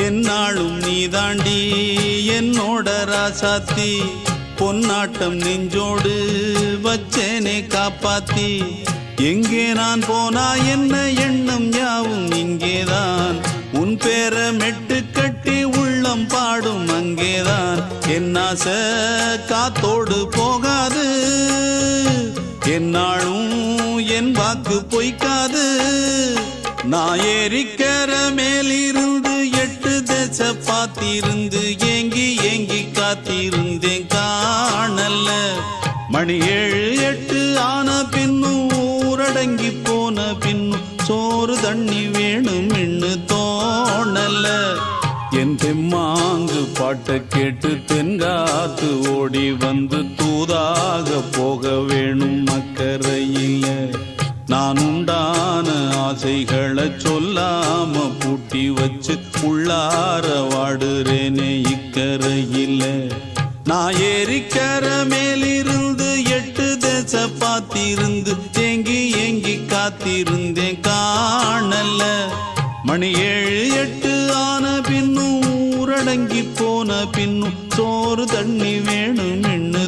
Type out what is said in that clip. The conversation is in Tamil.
என்னாலும் நீதாண்டி என்னோட ராசாத்தி பொன்னாட்டம் நெஞ்சோடு வச்சேனே காப்பாத்தி எங்கே நான் போனா என்ன எண்ணம் யாவும் இங்கேதான் உன் பேர மெட்டு கட்டி உள்ளம் பாடும் அங்கேதான் என் ஆசை காத்தோடு போகாது என்னாலும் என் வாக்கு பொய்க்காது நான் ஏறிக்கர மேலிருந்து 8 தேச பார்த்திருந்து ஏங்கி ஏங்கி காத்திருந்தேன் காணல்ல மணி 7 8 ஆன பின்னும் ஊரடங்கி போன பின்னும் சோறு தண்ணி வேணும் இன்னு தோணல என் தெம்மாங்கு பாட்டை கேட்டு தென்காத்து ஓடி வந்து தூதாக போக வேணும் அக்கறையில நான் உண்டான ஆசைகளை சொல்லாம பூட்டி வச்சு உள்ளார வாடுறேனே இக்கரையில நான் ஏறிக்கர மேலிருந்து 8 தேச பார்த்திருந்து ஏங்கி ஏங்கி காத்திருந்தேன் காணல மணி 7 8 ஆன பின்னும் ஊரடங்கி போன பின்னும் சோறு தண்ணி வேணும் இன்னு